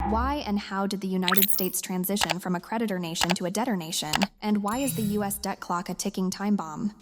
Why and how did the United States transition from a creditor nation to a debtor nation? And why is the U.S. debt clock a ticking time bomb?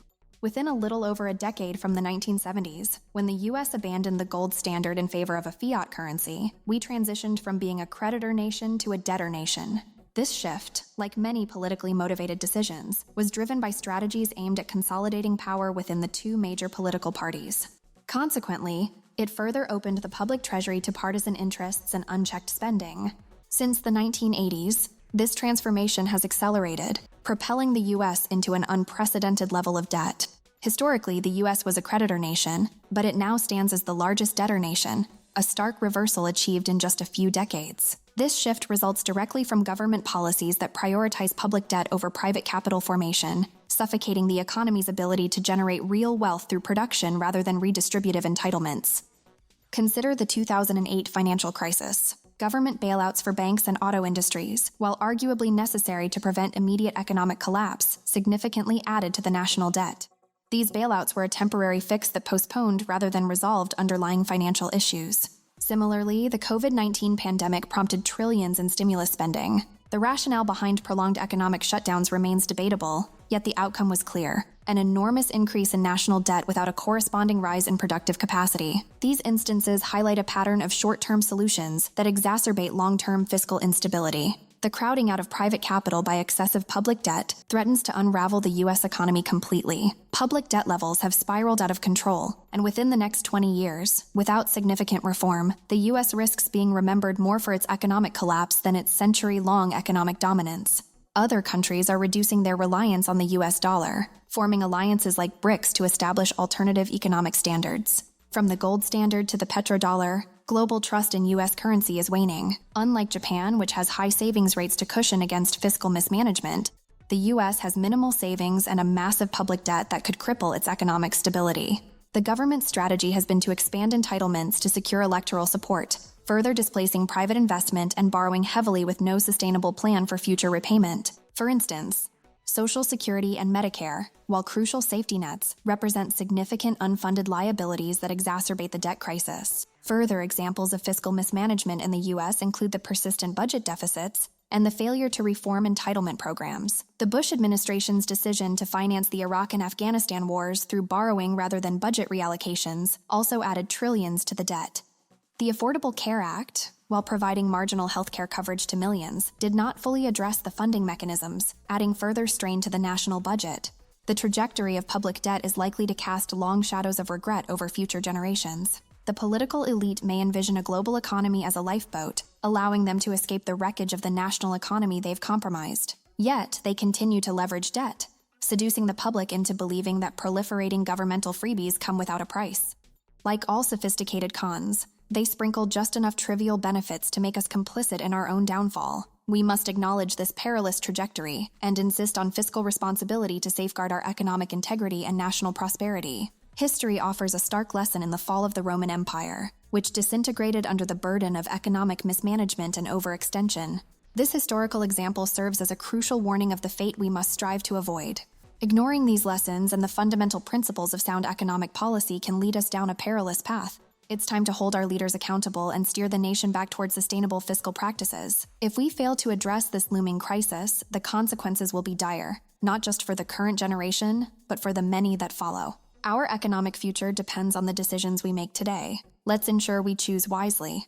Within a little over a decade from the 1970s, when the U.S. abandoned the gold standard in favor of a fiat currency, we transitioned from being a creditor nation to a debtor nation. This shift, like many politically motivated decisions, was driven by strategies aimed at consolidating power within the two major political parties. Consequently, it further opened the public treasury to partisan interests and unchecked spending. Since the 1980s, this transformation has accelerated, propelling the U.S. into an unprecedented level of debt. Historically, the U.S. was a creditor nation, but it now stands as the largest debtor nation, a stark reversal achieved in just a few decades. This shift results directly from government policies that prioritize public debt over private capital formation, suffocating the economy's ability to generate real wealth through production rather than redistributive entitlements. Consider the 2008 financial crisis. Government bailouts for banks and auto industries, while arguably necessary to prevent immediate economic collapse, significantly added to the national debt. These bailouts were a temporary fix that postponed rather than resolved underlying financial issues. Similarly, the COVID-19 pandemic prompted trillions in stimulus spending. The rationale behind prolonged economic shutdowns remains debatable, yet the outcome was clear: an enormous increase in national debt without a corresponding rise in productive capacity. These instances highlight a pattern of short-term solutions that exacerbate long-term fiscal instability. The crowding out of private capital by excessive public debt threatens to unravel the U.S. economy completely. Public debt levels have spiraled out of control, and within the next 20 years, without significant reform, the U.S. risks being remembered more for its economic collapse than its century-long economic dominance. Other countries are reducing their reliance on the U.S. dollar, forming alliances like BRICS to establish alternative economic standards. From the gold standard to the petrodollar, global trust in U.S. currency is waning. Unlike Japan, which has high savings rates to cushion against fiscal mismanagement, the U.S. has minimal savings and a massive public debt that could cripple its economic stability. The government's strategy has been to expand entitlements to secure electoral support, further displacing private investment and borrowing heavily with no sustainable plan for future repayment. For instance, Social Security and Medicare, while crucial safety nets, represent significant unfunded liabilities that exacerbate the debt crisis. Further examples of fiscal mismanagement in the U.S. include the persistent budget deficits and the failure to reform entitlement programs. The Bush administration's decision to finance the Iraq and Afghanistan wars through borrowing rather than budget reallocations also added trillions to the debt. The Affordable Care Act, while providing marginal healthcare coverage to millions, did not fully address the funding mechanisms, adding further strain to the national budget. The trajectory of public debt is likely to cast long shadows of regret over future generations. The political elite may envision a global economy as a lifeboat, allowing them to escape the wreckage of the national economy they've compromised. Yet, they continue to leverage debt, seducing the public into believing that proliferating governmental freebies come without a price. Like all sophisticated cons, they sprinkle just enough trivial benefits to make us complicit in our own downfall. We must acknowledge this perilous trajectory and insist on fiscal responsibility to safeguard our economic integrity and national prosperity. History offers a stark lesson in the fall of the Roman Empire, which disintegrated under the burden of economic mismanagement and overextension. This historical example serves as a crucial warning of the fate we must strive to avoid. Ignoring these lessons and the fundamental principles of sound economic policy can lead us down a perilous path. It's time to hold our leaders accountable and steer the nation back toward sustainable fiscal practices. If we fail to address this looming crisis, the consequences will be dire, not just for the current generation, but for the many that follow. Our economic future depends on the decisions we make today. Let's ensure we choose wisely,